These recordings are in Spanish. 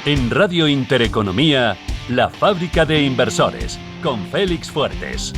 En Radio Intereconomía, La Fábrica de Inversores, con Félix Fuertes.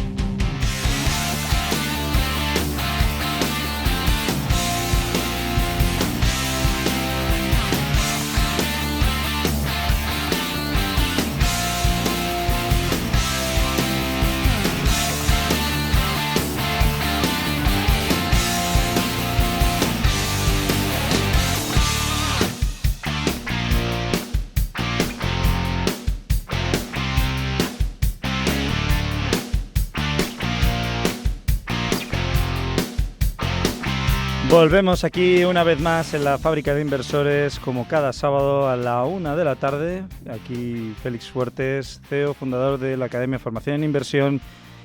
Volvemos aquí una vez más en la Fábrica de Inversores, como cada sábado a la 1 de la tarde. Aquí Félix Fuertes, CEO, fundador de la Academia de Formación en Inversión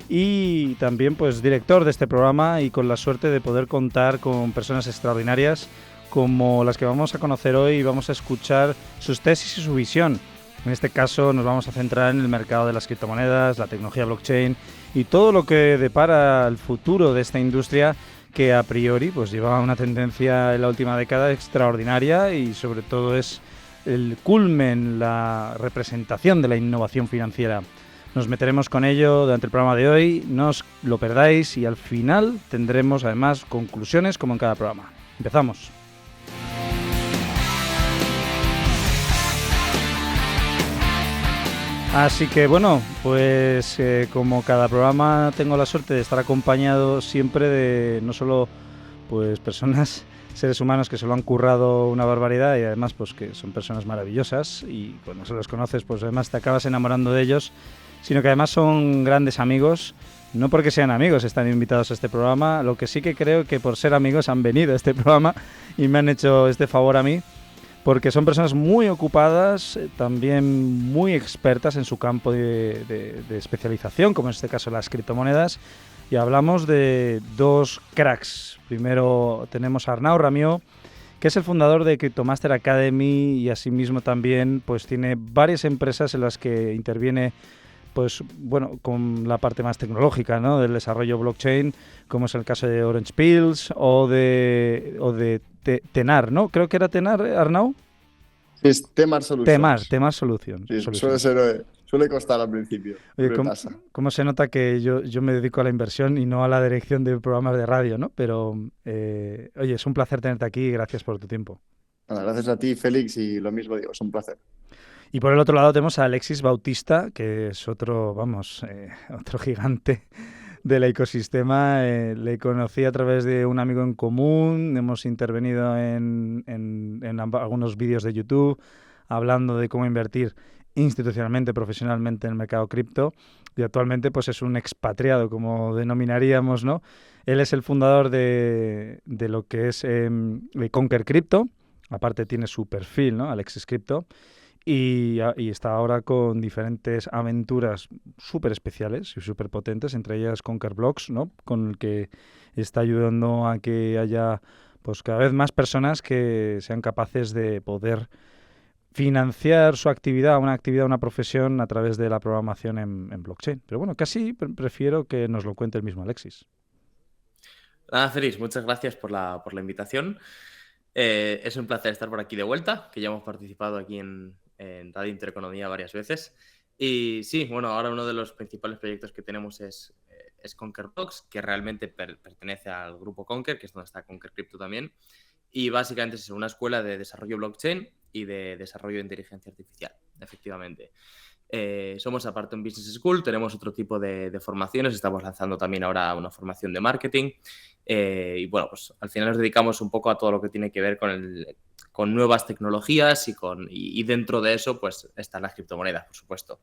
y también pues director de este programa, y con la suerte de poder contar con personas extraordinarias como las que vamos a conocer hoy, y vamos a escuchar sus tesis y su visión. En este caso nos vamos a centrar en el mercado de las criptomonedas, la tecnología blockchain y todo lo que depara el futuro de esta industria, que a priori pues lleva una tendencia en la última década extraordinaria, y sobre todo es el culmen, la representación de la innovación financiera. Nos meteremos con ello durante el programa de hoy, no os lo perdáis, y al final tendremos además conclusiones como en cada programa. Empezamos. Así que bueno, pues como cada programa tengo la suerte de estar acompañado siempre de no solo pues personas, seres humanos que se lo han currado una barbaridad, y además pues que son personas maravillosas, y cuando se los conoces pues además te acabas enamorando de ellos, sino que además son grandes amigos. No porque sean amigos están invitados a este programa, lo que sí que creo que por ser amigos han venido a este programa y me han hecho este favor a mí, porque son personas muy ocupadas, también muy expertas en su campo de especialización, como en este caso las criptomonedas, y hablamos de dos cracks. Primero tenemos a Arnau Ramió, que es el fundador de Cryptomaster Academy, y asimismo también pues tiene varias empresas en las que interviene pues bueno, con la parte más tecnológica, ¿no?, del desarrollo blockchain, como es el caso de Orange Pills o de Tenar, ¿no? Creo que era Tenar, Arnau. Es Temar Solutions. Temar Solutions. Sí, suele costar al principio. Oye, ¿cómo se nota que yo me dedico a la inversión y no a la dirección de programas de radio, ¿no? Pero, oye, es un placer tenerte aquí y gracias por tu tiempo. Bueno, gracias a ti, Félix, y lo mismo digo, es un placer. Y por el otro lado tenemos a Alexis Bautista, que es otro gigante del ecosistema. Le conocí a través de un amigo en común, hemos intervenido en algunos vídeos de YouTube hablando de cómo invertir institucionalmente, profesionalmente en el mercado cripto, y actualmente pues es un expatriado, como denominaríamos, ¿no? Él es el fundador de lo que es Conquer Crypto, aparte tiene su perfil, ¿no?, Alexis Crypto, y está ahora con diferentes aventuras súper especiales y súper potentes, entre ellas Conquer Blocks, ¿no?, con el que está ayudando a que haya pues cada vez más personas que sean capaces de poder financiar su actividad, una profesión a través de la programación en blockchain. Pero bueno, casi prefiero que nos lo cuente el mismo Alexis. Nada, Félix, muchas gracias por la invitación. Es un placer estar por aquí de vuelta, que ya hemos participado aquí en Radio Intereconomía varias veces. Y sí, bueno, ahora uno de los principales proyectos que tenemos es Conquer Blocks, que realmente pertenece al grupo Conquer, que es donde está Conquer Crypto también. Y básicamente es una escuela de desarrollo blockchain y de desarrollo de inteligencia artificial, efectivamente. Somos aparte un business school, tenemos otro tipo de formaciones, estamos lanzando también ahora una formación de marketing, y bueno, pues al final nos dedicamos un poco a todo lo que tiene que ver con nuevas tecnologías y dentro de eso pues están las criptomonedas, por supuesto.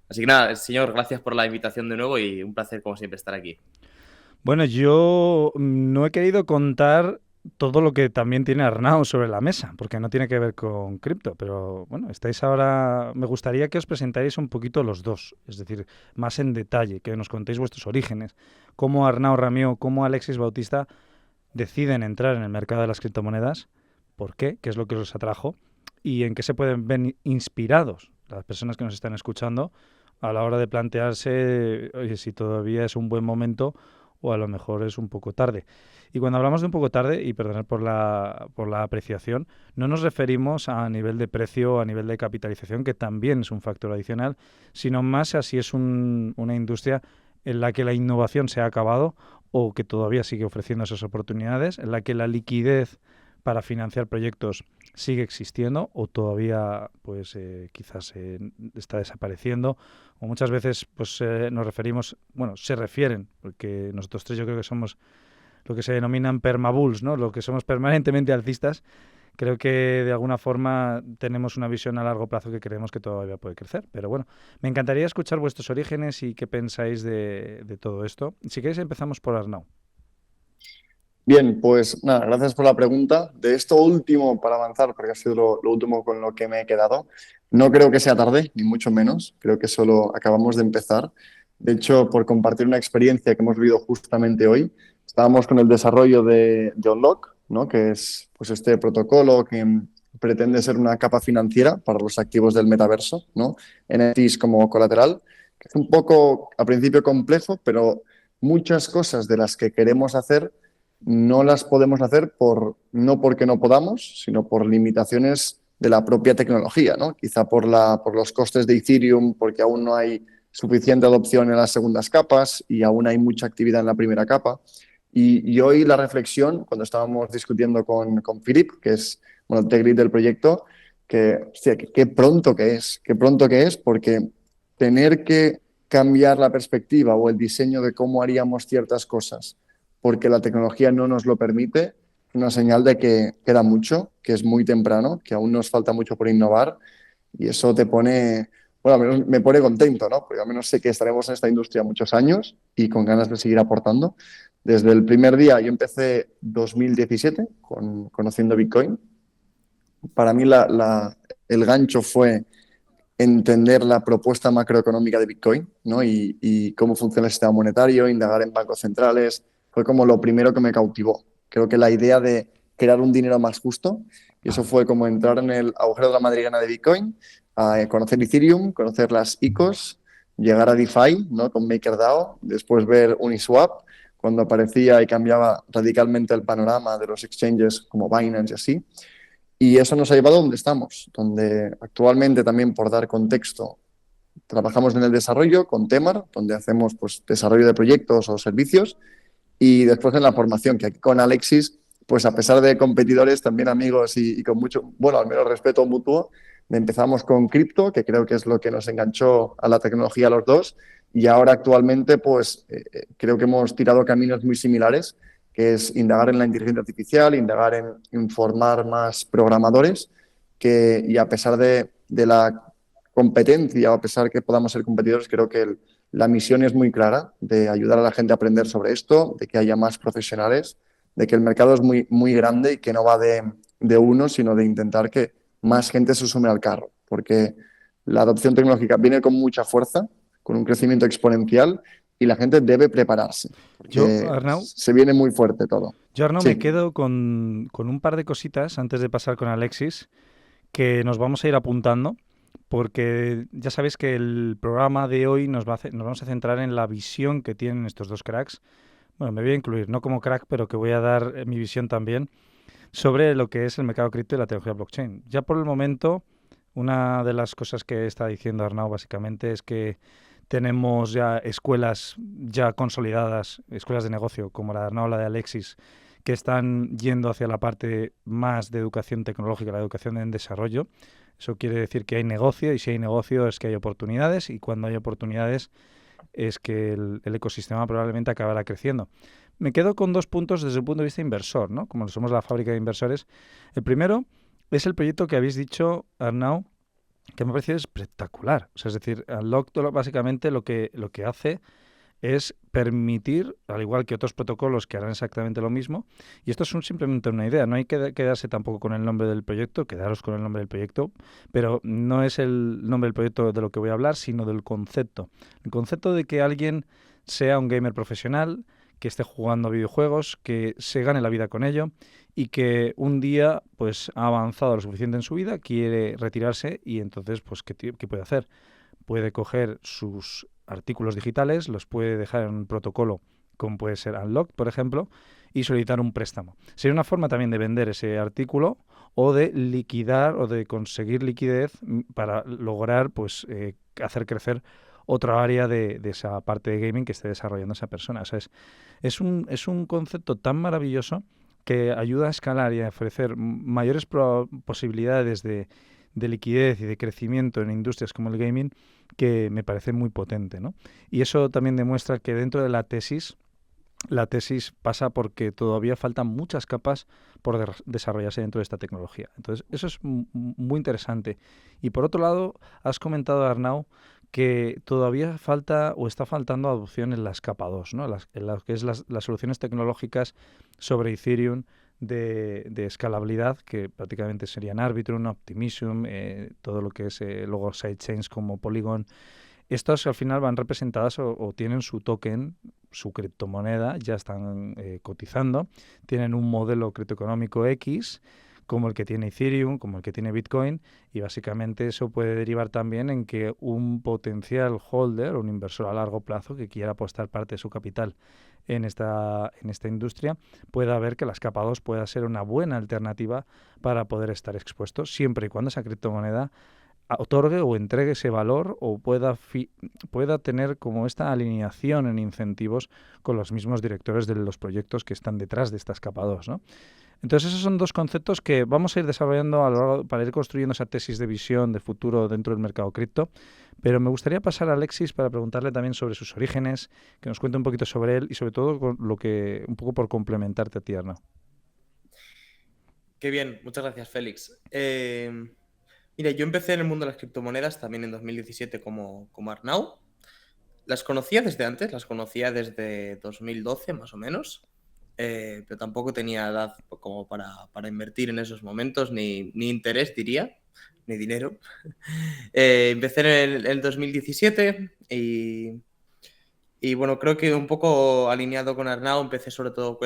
Así que nada, señor, gracias por la invitación de nuevo y un placer como siempre estar aquí. Bueno, yo no he querido contar todo lo que también tiene Arnau sobre la mesa, porque no tiene que ver con cripto, pero bueno, estáis ahora, me gustaría que os presentarais un poquito los dos, es decir, más en detalle, que nos contéis vuestros orígenes, cómo Arnau Ramió, cómo Alexis Bautista deciden entrar en el mercado de las criptomonedas, por qué es lo que os atrajo, y en qué se pueden ver inspirados las personas que nos están escuchando a la hora de plantearse, oye, si todavía es un buen momento o a lo mejor es un poco tarde. Y cuando hablamos de un poco tarde, y perdonad por la apreciación, no nos referimos a nivel de precio o a nivel de capitalización, que también es un factor adicional, sino más a si es una industria en la que la innovación se ha acabado o que todavía sigue ofreciendo esas oportunidades, en la que la liquidez para financiar proyectos sigue existiendo o todavía pues quizás está desapareciendo, o muchas veces pues nos referimos, bueno, se refieren, porque nosotros tres yo creo que somos lo que se denominan permabulls, ¿no? Lo que somos permanentemente alcistas. Creo que de alguna forma tenemos una visión a largo plazo que creemos que todavía puede crecer. Pero bueno, me encantaría escuchar vuestros orígenes y qué pensáis de todo esto. Si queréis empezamos por Arnau. Bien, pues nada, gracias por la pregunta. De esto último, para avanzar, porque ha sido lo último con lo que me he quedado, no creo que sea tarde, ni mucho menos. Creo que solo acabamos de empezar. De hecho, por compartir una experiencia que hemos vivido justamente hoy, estábamos con el desarrollo de Unlock, ¿no? Que es pues, este protocolo que pretende ser una capa financiera para los activos del metaverso, ¿no? NFTs como colateral, que es un poco, al principio, complejo, pero muchas cosas de las que queremos hacer no las podemos hacer no porque no podamos, sino por limitaciones de la propia tecnología, ¿no? Quizá por los costes de Ethereum, porque aún no hay suficiente adopción en las segundas capas y aún hay mucha actividad en la primera capa. Y hoy la reflexión, cuando estábamos discutiendo con Philip, que es el tech lead del proyecto, que, hostia, qué pronto que es, porque tener que cambiar la perspectiva o el diseño de cómo haríamos ciertas cosas porque la tecnología no nos lo permite, una señal de que queda mucho, que es muy temprano, que aún nos falta mucho por innovar y eso te pone, bueno, al menos me pone contento, ¿no? Porque al menos sé que estaremos en esta industria muchos años y con ganas de seguir aportando. Desde el primer día, yo empecé 2017 conociendo Bitcoin. Para mí el gancho fue entender la propuesta macroeconómica de Bitcoin, ¿no? Y cómo funciona el sistema monetario, indagar en bancos centrales, fue como lo primero que me cautivó. Creo que la idea de crear un dinero más justo, y eso fue como entrar en el agujero de la madriguera de Bitcoin, a conocer Ethereum, conocer las ICOs, llegar a DeFi, ¿no? Con MakerDAO, después ver Uniswap, cuando aparecía y cambiaba radicalmente el panorama de los exchanges como Binance y así. Y eso nos ha llevado a donde estamos, donde actualmente también, por dar contexto, trabajamos en el desarrollo con Temar, donde hacemos pues, desarrollo de proyectos o servicios, y después en la formación, que aquí con Alexis, pues a pesar de competidores, también amigos y con mucho, bueno, al menos respeto mutuo, empezamos con cripto, que creo que es lo que nos enganchó a la tecnología a los dos, y ahora actualmente pues creo que hemos tirado caminos muy similares, que es indagar en la inteligencia artificial, indagar en informar más programadores, y a pesar de la competencia, o a pesar que podamos ser competidores, creo que la misión es muy clara de ayudar a la gente a aprender sobre esto, de que haya más profesionales, de que el mercado es muy, muy grande y que no va de uno, sino de intentar que más gente se sume al carro, porque la adopción tecnológica viene con mucha fuerza, con un crecimiento exponencial y la gente debe prepararse, porque Arnau, se viene muy fuerte todo. Yo, Arnau, Sí. me quedo con un par de cositas antes de pasar con Alexis, que nos vamos a ir apuntando, porque ya sabéis que el programa de hoy nos vamos a centrar en la visión que tienen estos dos cracks. Bueno, me voy a incluir, no como crack, pero que voy a dar mi visión también sobre lo que es el mercado cripto y la tecnología blockchain. Ya por el momento, una de las cosas que está diciendo Arnau básicamente es que tenemos ya escuelas ya consolidadas, escuelas de negocio como la de Arnau, la de Alexis, que están yendo hacia la parte más de educación tecnológica, la educación en desarrollo. Eso quiere decir que hay negocio, y si hay negocio es que hay oportunidades, y cuando hay oportunidades es que el ecosistema probablemente acabará creciendo. Me quedo con dos puntos desde el punto de vista inversor, ¿no? Como somos la fábrica de inversores. El primero es el proyecto que habéis dicho, Arnau, que me parece espectacular. O sea, es decir, Unlock básicamente lo que hace es permitir, al igual que otros protocolos que harán exactamente lo mismo, y esto es simplemente una idea, no hay que quedarse tampoco con el nombre del proyecto, quedaros con el nombre del proyecto, pero no es el nombre del proyecto de lo que voy a hablar, sino del concepto. El concepto de que alguien sea un gamer profesional, que esté jugando a videojuegos, que se gane la vida con ello y que un día pues ha avanzado lo suficiente en su vida, quiere retirarse y entonces pues ¿qué puede hacer? Puede coger sus artículos digitales, los puede dejar en un protocolo como puede ser Unlocked, por ejemplo, y solicitar un préstamo. Sería una forma también de vender ese artículo o de liquidar o de conseguir liquidez para lograr pues hacer crecer otra área de esa parte de gaming que esté desarrollando esa persona. O sea, es un concepto tan maravilloso que ayuda a escalar y a ofrecer mayores posibilidades de liquidez y de crecimiento en industrias como el gaming, que me parece muy potente, ¿no? Y eso también demuestra que dentro de la tesis pasa porque todavía faltan muchas capas por desarrollarse dentro de esta tecnología. Entonces, eso es muy interesante. Y por otro lado, has comentado, Arnau, que todavía falta o está faltando adopción en las capa 2, ¿no? En lo que es las soluciones tecnológicas sobre Ethereum de escalabilidad, que prácticamente serían Arbitrum, Optimism, todo lo que es luego sidechains como Polygon. Estas al final van representadas o tienen su token, su criptomoneda, ya están cotizando, tienen un modelo criptoeconómico X, como el que tiene Ethereum, como el que tiene Bitcoin, y básicamente eso puede derivar también en que un potencial holder, un inversor a largo plazo que quiera apostar parte de su capital en esta industria, pueda ver que las capa 2 pueda ser una buena alternativa para poder estar expuesto, siempre y cuando esa criptomoneda otorgue o entregue ese valor o pueda tener como esta alineación en incentivos con los mismos directores de los proyectos que están detrás de estas capa 2, ¿no? Entonces esos son dos conceptos que vamos a ir desarrollando a lo largo para ir construyendo esa tesis de visión de futuro dentro del mercado cripto, pero me gustaría pasar a Alexis para preguntarle también sobre sus orígenes, que nos cuente un poquito sobre él y sobre todo con lo que un poco por complementarte a ti, Arnau. Qué bien, muchas gracias, Félix. Mira, yo empecé en el mundo de las criptomonedas también en 2017 como Arnau. Las conocía desde antes, las conocía desde 2012 más o menos, pero tampoco tenía edad como para invertir en esos momentos, ni interés, diría, ni dinero. Empecé en el 2017 y bueno, creo que un poco alineado con Arnau, empecé sobre todo,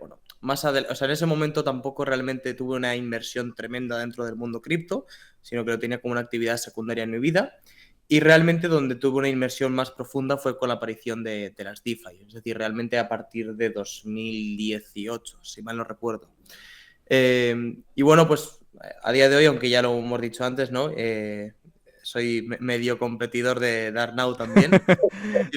bueno, o sea, en ese momento tampoco realmente tuve una inversión tremenda dentro del mundo cripto, sino que lo tenía como una actividad secundaria en mi vida. Y realmente donde tuve una inversión más profunda fue con la aparición de las DeFi, es decir, realmente a partir de 2018, si mal no recuerdo. Y bueno, pues a día de hoy, aunque ya lo hemos dicho antes, ¿no? Soy medio competidor de Arnau también.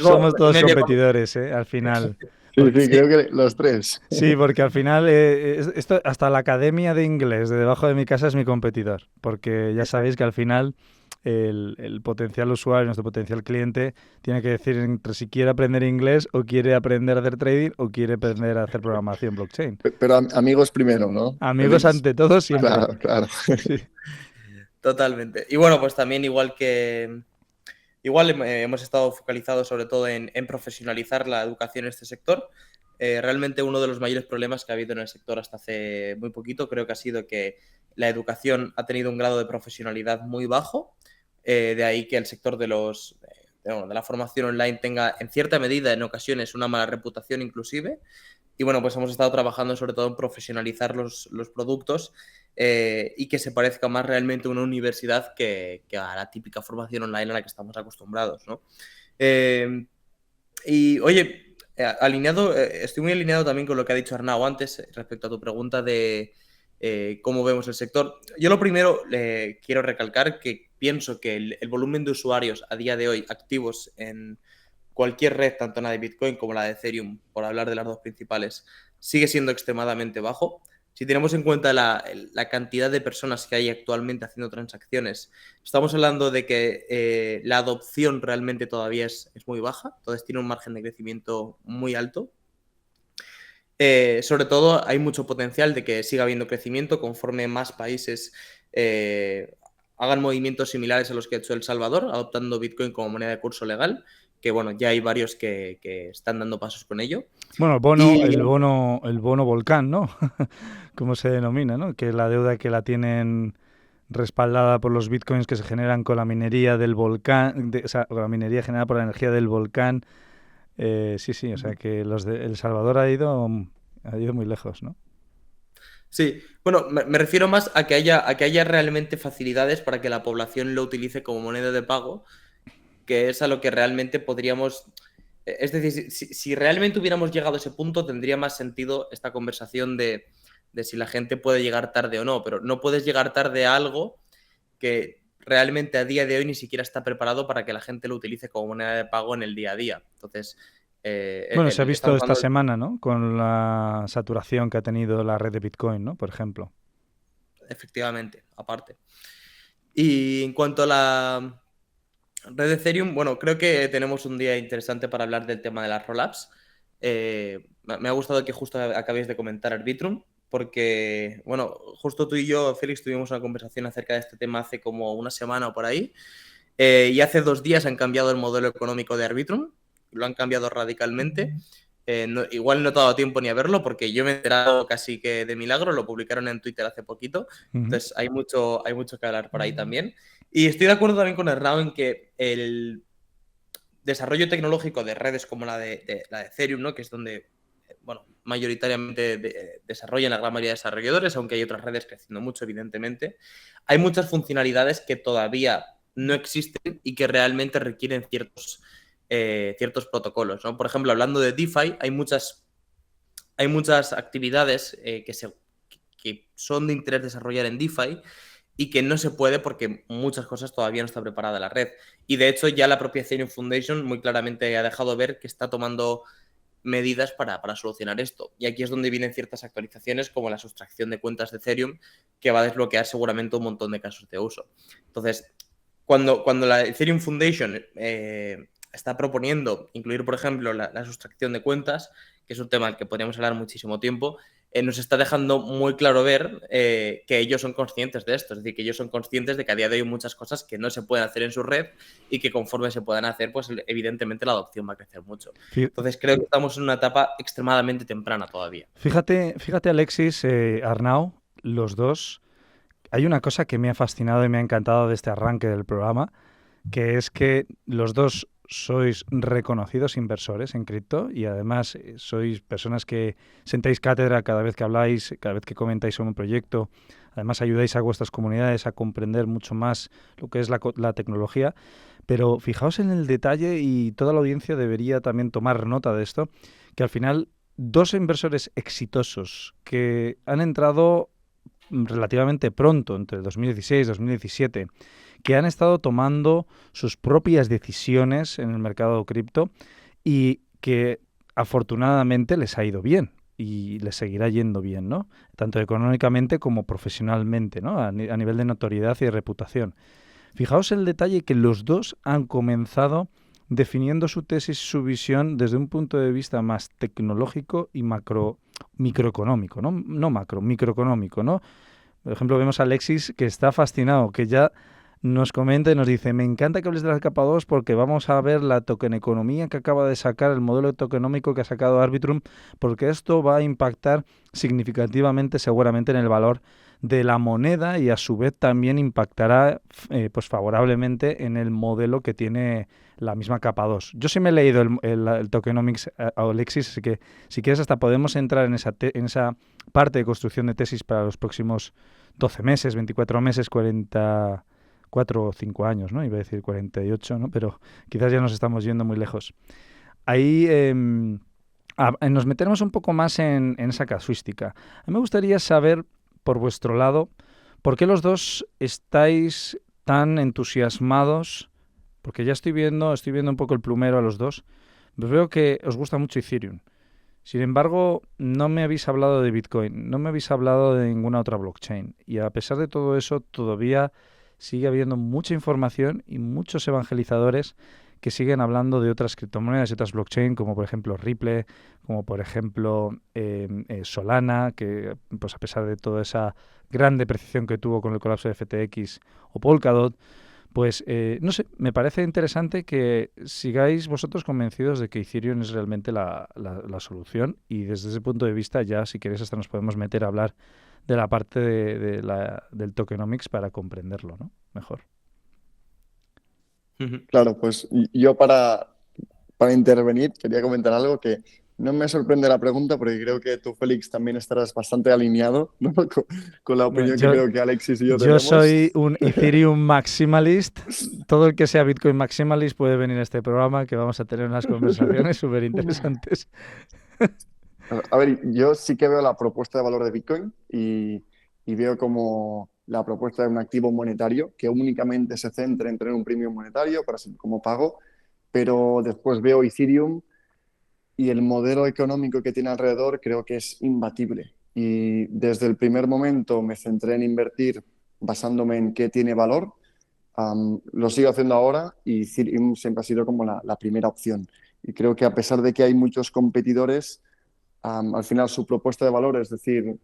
Somos todos competidores, al final. Sí, creo que los tres. Sí, porque al final esto, hasta la academia de inglés de debajo de mi casa es mi competidor, porque ya sabéis que al final el potencial usuario, nuestro potencial cliente, tiene que decir entre si quiere aprender inglés o quiere aprender a hacer trading o quiere aprender a hacer programación blockchain. Pero amigos primero, ¿no? Amigos ante todo siempre. Claro. Sí. Totalmente. Y bueno, pues también igual hemos estado focalizados sobre todo en profesionalizar la educación en este sector. Realmente uno de los mayores problemas que ha habido en el sector hasta hace muy poquito creo que ha sido que la educación ha tenido un grado de profesionalidad muy bajo. De ahí que el sector de la formación online tenga en cierta medida en ocasiones una mala reputación inclusive. Y bueno, pues hemos estado trabajando sobre todo en profesionalizar los productos y que se parezca más realmente a una universidad que a la típica formación online a la que estamos acostumbrados, ¿no? Y oye, estoy muy alineado también con lo que ha dicho Arnau antes respecto a tu pregunta de cómo vemos el sector. Yo lo primero quiero recalcar que pienso que el volumen de usuarios a día de hoy activos en cualquier red, tanto la de Bitcoin como la de Ethereum, por hablar de las dos principales, sigue siendo extremadamente bajo. Si tenemos en cuenta la cantidad de personas que hay actualmente haciendo transacciones, estamos hablando de que la adopción realmente todavía es muy baja, entonces tiene un margen de crecimiento muy alto. Sobre todo hay mucho potencial de que siga habiendo crecimiento conforme más países hagan movimientos similares a los que ha hecho El Salvador, adoptando Bitcoin como moneda de curso legal, que bueno, ya hay varios que están dando pasos con ello. Bueno, el bono volcán, ¿no? Como se denomina, ¿no? Que es la deuda que la tienen respaldada por los bitcoins que se generan con la minería del volcán, o sea, con la minería generada por la energía del volcán. Sí, o sea que El Salvador ha ido muy lejos, ¿no? Sí, bueno, me refiero más a que haya realmente facilidades para que la población lo utilice como moneda de pago, que es a lo que realmente podríamos Es decir, si realmente hubiéramos llegado a ese punto, tendría más sentido esta conversación de si la gente puede llegar tarde o no, pero no puedes llegar tarde a algo que realmente a día de hoy ni siquiera está preparado para que la gente lo utilice como moneda de pago en el día a día. Entonces, Bueno, se ha visto estamos esta hablando semana, ¿no? Con la saturación que ha tenido la red de Bitcoin, ¿no? Por ejemplo. efectivamente, aparte. Y en cuanto a la red de Ethereum, bueno, creo que tenemos un día interesante para hablar del tema de las rollups. Me ha gustado que justo acabéis de comentar Arbitrum, porque, bueno, justo tú y yo, Félix, tuvimos una conversación acerca de este tema hace como una semana o por ahí, y hace 2 días han cambiado el modelo económico de Arbitrum, lo han cambiado radicalmente. Igual no he dado tiempo ni a verlo porque yo me he enterado casi que de milagro, lo publicaron en Twitter hace poquito, entonces hay mucho que hablar por ahí también. Y estoy de acuerdo también con Hernán en que el desarrollo tecnológico de redes como la de Ethereum, ¿no? Que es donde bueno, mayoritariamente desarrollan la gran mayoría de desarrolladores, aunque hay otras redes creciendo mucho, evidentemente. Hay muchas funcionalidades que todavía no existen y que realmente requieren ciertos protocolos, ¿no? Por ejemplo, hablando de DeFi, hay muchas actividades que son de interés desarrollar en DeFi y que no se puede porque muchas cosas todavía no está preparada la red. Y de hecho ya la propia Ethereum Foundation muy claramente ha dejado ver que está tomando medidas para solucionar esto. Y aquí es donde vienen ciertas actualizaciones como la sustracción de cuentas de Ethereum que va a desbloquear seguramente un montón de casos de uso. Entonces, cuando la Ethereum Foundation está proponiendo incluir, por ejemplo, la sustracción de cuentas, que es un tema del que podríamos hablar muchísimo tiempo, nos está dejando muy claro ver que ellos son conscientes de esto, es decir, que ellos son conscientes de que a día de hoy hay muchas cosas que no se pueden hacer en su red y que conforme se puedan hacer, pues evidentemente la adopción va a crecer mucho. Entonces creo que estamos en una etapa extremadamente temprana todavía. Fíjate Alexis, Arnau, los dos, hay una cosa que me ha fascinado y me ha encantado de este arranque del programa, que es que los dos sois reconocidos inversores en cripto y además sois personas que sentáis cátedra cada vez que habláis, cada vez que comentáis sobre un proyecto. Además ayudáis a vuestras comunidades a comprender mucho más lo que es la tecnología. Pero fijaos en el detalle y toda la audiencia debería también tomar nota de esto, que al final dos inversores exitosos que han entrado relativamente pronto, entre 2016 y 2017, que han estado tomando sus propias decisiones en el mercado cripto y que afortunadamente les ha ido bien y les seguirá yendo bien, ¿no? Tanto económicamente como profesionalmente, ¿no? A nivel de notoriedad y de reputación. Fijaos el detalle que los dos han comenzado definiendo su tesis, su visión desde un punto de vista más tecnológico y microeconómico, ¿no? No macro, microeconómico, ¿no? Por ejemplo, vemos a Alexis que está fascinado, que ya nos comenta y nos dice, me encanta que hables de la capa 2 porque vamos a ver la tokeneconomía que acaba de sacar, el modelo tokenómico que ha sacado Arbitrum, porque esto va a impactar significativamente seguramente en el valor de la moneda y a su vez también impactará pues favorablemente en el modelo que tiene la misma capa 2. Yo sí me he leído el tokenomics, Alexis, así que si quieres hasta podemos entrar en esa parte de construcción de tesis para los próximos 12 meses, 24 meses, 4 o 5 años, ¿no? Iba a decir 48, ¿no? Pero quizás ya nos estamos yendo muy lejos. Ahí nos metemos un poco más en esa casuística. A mí me gustaría saber, por vuestro lado, ¿por qué los dos estáis tan entusiasmados? Porque ya estoy viendo un poco el plumero a los dos. Pues veo que os gusta mucho Ethereum. Sin embargo, no me habéis hablado de Bitcoin, no me habéis hablado de ninguna otra blockchain. Y a pesar de todo eso, todavía sigue habiendo mucha información y muchos evangelizadores que siguen hablando de otras criptomonedas y otras blockchain, como por ejemplo Ripple, como por ejemplo Solana, que pues a pesar de toda esa gran depreciación que tuvo con el colapso de FTX, o Polkadot, pues no sé, me parece interesante que sigáis vosotros convencidos de que Ethereum es realmente la solución, y desde ese punto de vista ya, si queréis, hasta nos podemos meter a hablar de la parte del tokenomics para comprenderlo, ¿no? Mejor. Claro, pues yo para intervenir quería comentar algo que no me sorprende la pregunta porque creo que tú, Félix, también estarás bastante alineado, ¿no? con la opinión que creo que Alexis y yo tenemos. Yo soy un Ethereum maximalist todo el que sea Bitcoin Maximalist puede venir a este programa, que vamos a tener unas conversaciones súper interesantes. A ver, yo sí que veo la propuesta de valor de Bitcoin y veo como la propuesta de un activo monetario que únicamente se centre en tener un premium monetario para ser como pago, pero después veo Ethereum y el modelo económico que tiene alrededor creo que es imbatible. Y desde el primer momento me centré en invertir basándome en qué tiene valor. Lo sigo haciendo ahora y Ethereum siempre ha sido como la primera opción. Y creo que a pesar de que hay muchos competidores, al final su propuesta de valor, es decir,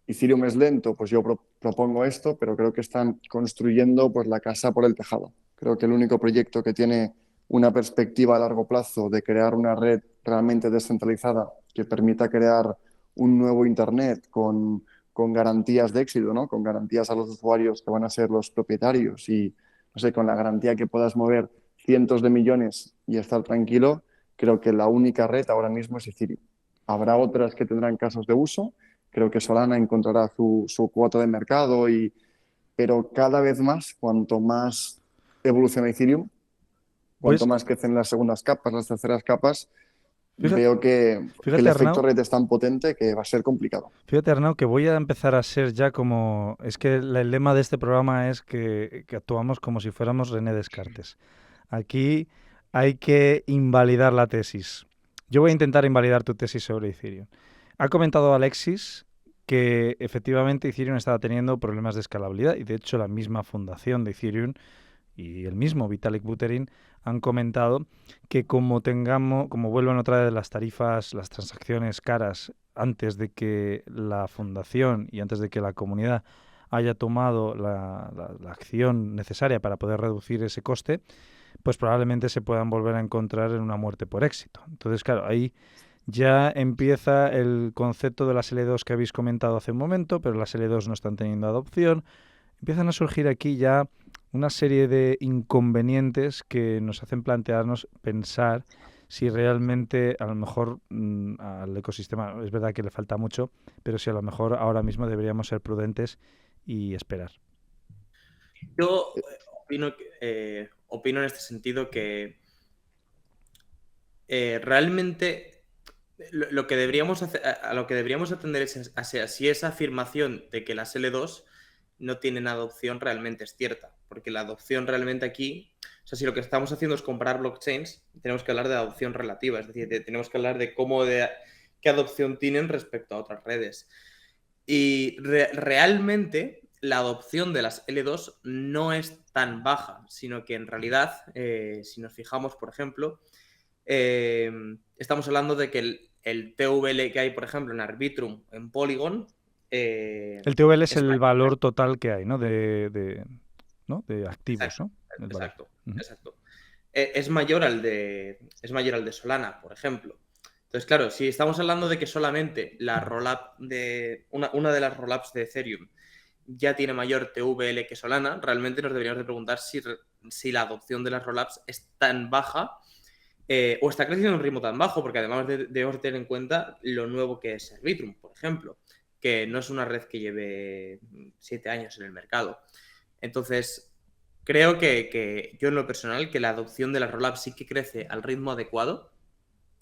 Ethereum es lento, pues yo propongo esto, pero creo que están construyendo pues, la casa por el tejado. Creo que el único proyecto que tiene una perspectiva a largo plazo de crear una red realmente descentralizada que permita crear un nuevo Internet con garantías de éxito, ¿no? Con garantías a los usuarios que van a ser los propietarios y, no sé, con la garantía que puedas mover cientos de millones y estar tranquilo, creo que la única red ahora mismo es Ethereum. Habrá otras que tendrán casos de uso. Creo que Solana encontrará su cuota de mercado, pero cada vez más, cuanto más evoluciona Ethereum, cuanto Pues, más crecen las segundas capas, las terceras capas, fíjate, veo que el fíjate, efecto Arnau, red es tan potente que va a ser complicado. Fíjate, Arnau, que voy a empezar a ser ya como... Es que el lema de este programa es que actuamos como si fuéramos René Descartes. Aquí hay que invalidar la tesis. Yo voy a intentar invalidar tu tesis sobre Ethereum. Ha comentado Alexis que efectivamente Ethereum estaba teniendo problemas de escalabilidad y de hecho la misma fundación de Ethereum y el mismo Vitalik Buterin han comentado que como vuelvan otra vez las tarifas, las transacciones caras antes de que la fundación y antes de que la comunidad haya tomado la acción necesaria para poder reducir ese coste, pues probablemente se puedan volver a encontrar en una muerte por éxito. Entonces, claro, ahí ya empieza el concepto de las L2 que habéis comentado hace un momento, pero las L2 no están teniendo adopción. Empiezan a surgir aquí ya una serie de inconvenientes que nos hacen plantearnos pensar si realmente a lo mejor al ecosistema, es verdad que le falta mucho, pero si a lo mejor ahora mismo deberíamos ser prudentes y esperar. Yo opino en este sentido que realmente lo que deberíamos hacer, a lo que deberíamos atender es a si esa afirmación de que las L2 no tienen adopción realmente es cierta, porque la adopción realmente aquí, o sea, si lo que estamos haciendo es comparar blockchains, tenemos que hablar de adopción relativa, es decir, tenemos que hablar de qué adopción tienen respecto a otras redes. Y realmente la adopción de las L2 no es tan baja, sino que en realidad, si nos fijamos, por ejemplo, estamos hablando de que el TVL que hay, por ejemplo, en Arbitrum, en Polygon... el TVL es el valor total que hay, ¿no? ¿no? De activos, exacto, ¿no? Exacto, exacto. Es mayor al de Solana, por ejemplo. Entonces, claro, si estamos hablando de que solamente la rollup de una de las rollups de Ethereum ya tiene mayor TVL que Solana, realmente nos deberíamos de preguntar si la adopción de las rollups es tan baja o está creciendo a un ritmo tan bajo, porque además debemos tener en cuenta lo nuevo que es Arbitrum, por ejemplo, que no es una red que lleve 7 años en el mercado. Entonces, creo que yo en lo personal, que la adopción de las rollups sí que crece al ritmo adecuado,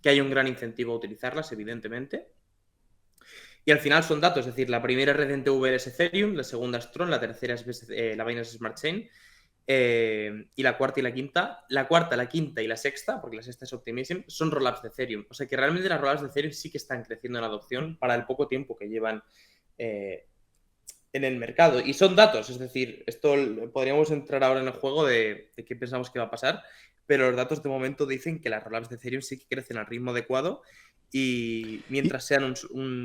que hay un gran incentivo a utilizarlas, evidentemente. Y al final son datos, es decir, la primera red en TVL es Ethereum, la segunda es Tron, la tercera es la Binance Smart Chain, y la cuarta y la quinta. La cuarta, la quinta y la sexta, porque la sexta es Optimism, son rollups de Ethereum. O sea que realmente las rollups de Ethereum sí que están creciendo en adopción para el poco tiempo que llevan en el mercado. Y son datos, es decir, esto podríamos entrar ahora en el juego de qué pensamos que va a pasar, pero los datos de momento dicen que las rollups de Ethereum sí que crecen al ritmo adecuado y mientras sean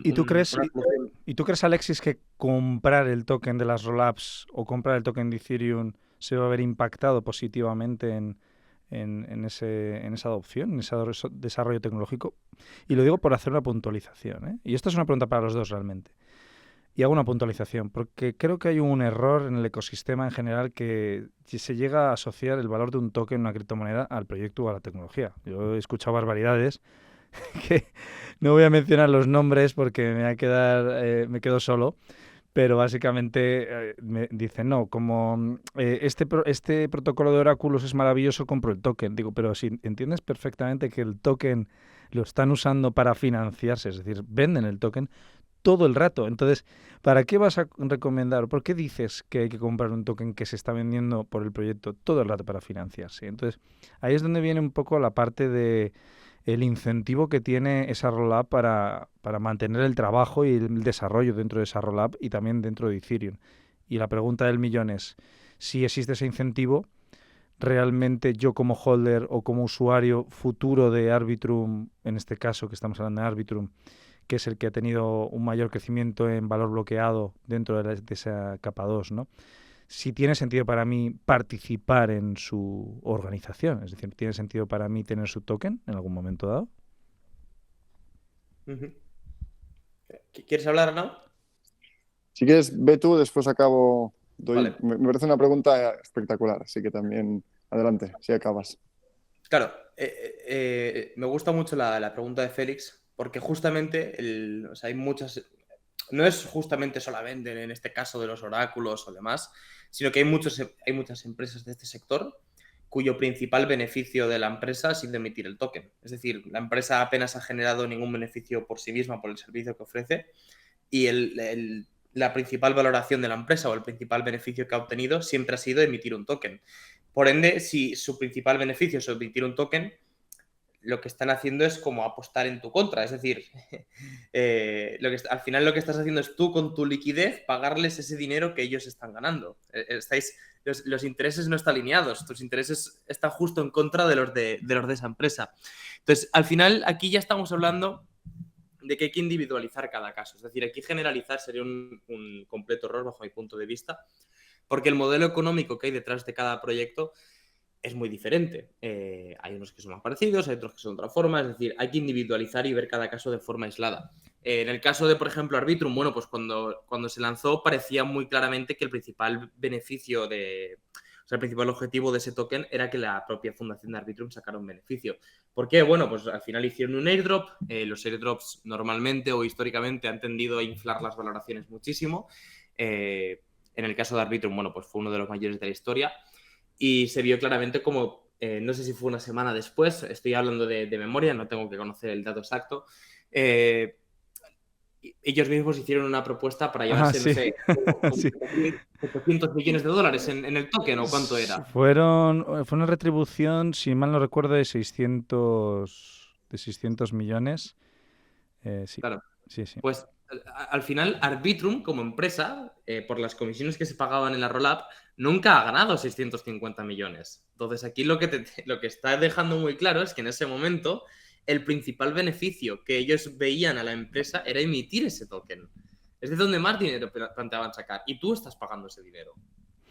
¿Y tú crees, Alexis, que comprar el token de las rollups o comprar el token de Ethereum se va a ver impactado positivamente en esa adopción, en ese desarrollo tecnológico? Y lo digo por hacer una puntualización, ¿eh? Y esto es una pregunta para los dos realmente. Y hago una puntualización, porque creo que hay un error en el ecosistema en general que se llega a asociar el valor de un token, una criptomoneda, al proyecto o a la tecnología. Yo he escuchado barbaridades que no voy a mencionar los nombres porque me quedo solo, Pero básicamente me dicen, no, como este protocolo de oráculos es maravilloso, compro el token. Digo, pero si entiendes perfectamente que el token lo están usando para financiarse, es decir, venden el token todo el rato. Entonces, ¿para qué vas a recomendar? ¿Por qué dices que hay que comprar un token que se está vendiendo por el proyecto todo el rato para financiarse? Entonces, ahí es donde viene un poco la parte de el incentivo que tiene esa rollup para mantener el trabajo y el desarrollo dentro de esa rollup y también dentro de Ethereum. Y la pregunta del millón es, si existe ese incentivo, realmente yo como holder o como usuario futuro de Arbitrum, en este caso que estamos hablando de Arbitrum, que es el que ha tenido un mayor crecimiento en valor bloqueado dentro de esa capa 2, ¿no? Si tiene sentido para mí participar en su organización, es decir, ¿tiene sentido para mí tener su token en algún momento dado? ¿Quieres hablar, no? Si quieres, ve tú, después acabo. Vale. Me parece una pregunta espectacular, así que también adelante, si acabas. Claro, me gusta mucho la pregunta de Félix, porque justamente o sea, hay muchas. No es justamente solamente en este caso de los oráculos o demás, sino que hay muchas empresas de este sector cuyo principal beneficio de la empresa ha sido emitir el token. Es decir, la empresa apenas ha generado ningún beneficio por sí misma, por el servicio que ofrece, y la principal valoración de la empresa o el principal beneficio que ha obtenido siempre ha sido emitir un token. Por ende, si su principal beneficio es emitir un token, lo que están haciendo es como apostar en tu contra. Es decir, al final lo que estás haciendo es tú con tu liquidez pagarles ese dinero que ellos están ganando. Los intereses no están alineados, tus intereses están justo en contra de los de esa empresa. Entonces, al final, aquí ya estamos hablando de que hay que individualizar cada caso. Es decir, aquí generalizar sería un completo error bajo mi punto de vista, porque el modelo económico que hay detrás de cada proyecto es muy diferente. Hay unos que son más parecidos, hay otros que son de otra forma, es decir, hay que individualizar y ver cada caso de forma aislada. En el caso de, por ejemplo, Arbitrum, bueno, pues cuando se lanzó parecía muy claramente que el principal beneficio o sea, el principal objetivo de ese token era que la propia fundación de Arbitrum sacara un beneficio. ¿Por qué? Bueno, pues al final hicieron un airdrop. Los airdrops normalmente o históricamente han tendido a inflar las valoraciones muchísimo. En el caso de Arbitrum, bueno, pues fue uno de los mayores de la historia. Y se vio claramente como, no sé si fue una semana después, estoy hablando de memoria, no tengo que conocer el dato exacto, ellos mismos hicieron una propuesta para llevarse, Sí. no sé, Sí. 800 millones de dólares en el token, ¿o cuánto era? Fue una retribución, si mal no recuerdo, de 600 millones. Sí. Claro. Sí, sí. Pues al final, Arbitrum, como empresa, por las comisiones que se pagaban en la rollup, nunca ha ganado 650 millones. Entonces, aquí lo que está dejando muy claro es que en ese momento el principal beneficio que ellos veían a la empresa era emitir ese token. Es de donde más dinero planteaban sacar. Y tú estás pagando ese dinero.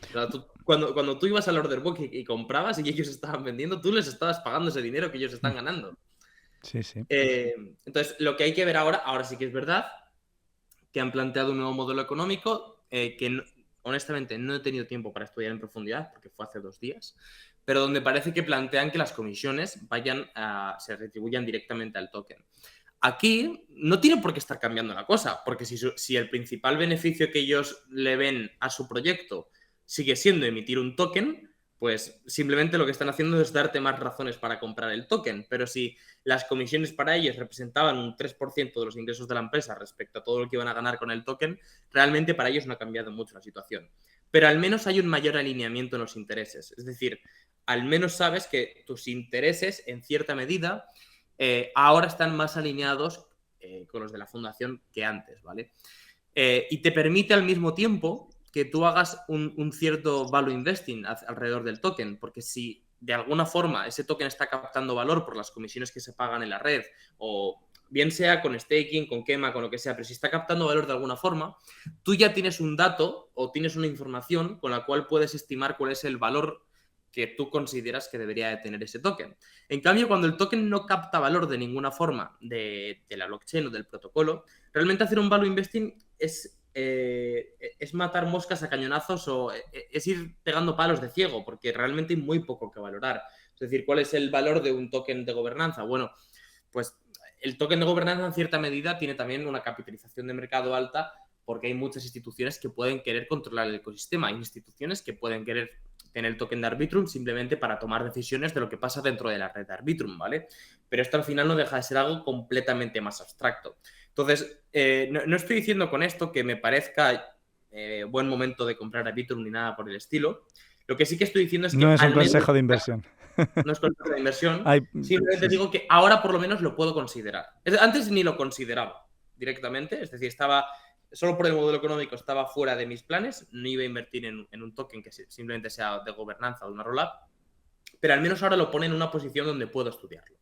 O sea, cuando tú ibas al order book y comprabas y ellos estaban vendiendo, tú les estabas pagando ese dinero que ellos están ganando. Sí, sí. Entonces, lo que hay que ver ahora sí que es verdad que han planteado un nuevo modelo económico que honestamente no he tenido tiempo para estudiar en profundidad porque fue hace 2 días, pero donde parece que plantean que las comisiones se retribuyan directamente al token. Aquí no tiene por qué estar cambiando la cosa, porque si el principal beneficio que ellos le ven a su proyecto sigue siendo emitir un token, pues simplemente lo que están haciendo es darte más razones para comprar el token. Pero si las comisiones para ellos representaban un 3% de los ingresos de la empresa respecto a todo lo que iban a ganar con el token, realmente para ellos no ha cambiado mucho la situación. Pero al menos hay un mayor alineamiento en los intereses. Es decir, al menos sabes que tus intereses, en cierta medida, ahora están más alineados con los de la fundación que antes, ¿vale? Y te permite al mismo tiempo que tú hagas un cierto value investing alrededor del token, porque si de alguna forma ese token está captando valor por las comisiones que se pagan en la red, o bien sea con staking, con quema, con lo que sea, pero si está captando valor de alguna forma, tú ya tienes un dato o tienes una información con la cual puedes estimar cuál es el valor que tú consideras que debería de tener ese token. En cambio, cuando el token no capta valor de ninguna forma de la blockchain o del protocolo, realmente hacer un value investing es matar moscas a cañonazos o es ir pegando palos de ciego, porque realmente hay muy poco que valorar. Es decir, ¿cuál es el valor de un token de gobernanza? Bueno, pues el token de gobernanza en cierta medida tiene también una capitalización de mercado alta porque hay muchas instituciones que pueden querer controlar el ecosistema, hay instituciones que pueden querer tener el token de Arbitrum simplemente para tomar decisiones de lo que pasa dentro de la red de Arbitrum, ¿vale? Pero esto al final no deja de ser algo completamente más abstracto. Entonces, no estoy diciendo con esto que me parezca buen momento de comprar Arbitrum ni nada por el estilo. Lo que sí que estoy diciendo es que No es un al menos consejo de inversión. no es consejo de inversión, Ay, simplemente sí, digo que ahora por lo menos lo puedo considerar. Antes ni lo consideraba directamente, es decir, estaba solo por el modelo económico estaba fuera de mis planes, no iba a invertir en un token que simplemente sea de gobernanza o de una roll-up, pero al menos ahora lo pone en una posición donde puedo estudiarlo.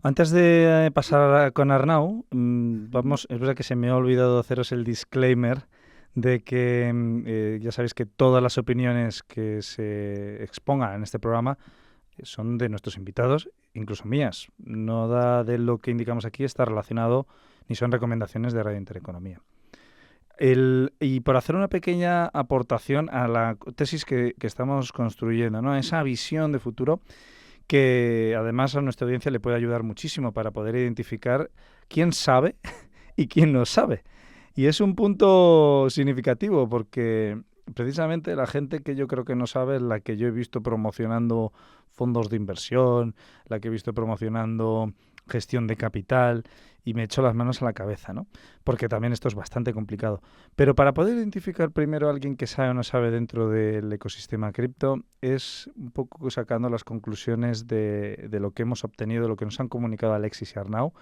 Antes de pasar con Arnau, vamos, es verdad que se me ha olvidado haceros el disclaimer de que ya sabéis que todas las opiniones que se expongan en este programa son de nuestros invitados, incluso mías. Nada de lo que indicamos aquí está relacionado ni son recomendaciones de Radio Intereconomía. Y por hacer una pequeña aportación a la tesis que estamos construyendo, ¿no? Esa visión de futuro que además a nuestra audiencia le puede ayudar muchísimo para poder identificar quién sabe y quién no sabe. Y es un punto significativo porque precisamente la gente que yo creo que no sabe es la que yo he visto promocionando fondos de inversión, la que he visto promocionando gestión de capital y me echo las manos a la cabeza, ¿no? Porque también esto es bastante complicado. Pero para poder identificar primero a alguien que sabe o no sabe dentro del ecosistema cripto es un poco sacando las conclusiones de lo que hemos obtenido, de lo que nos han comunicado Alexis y Arnau,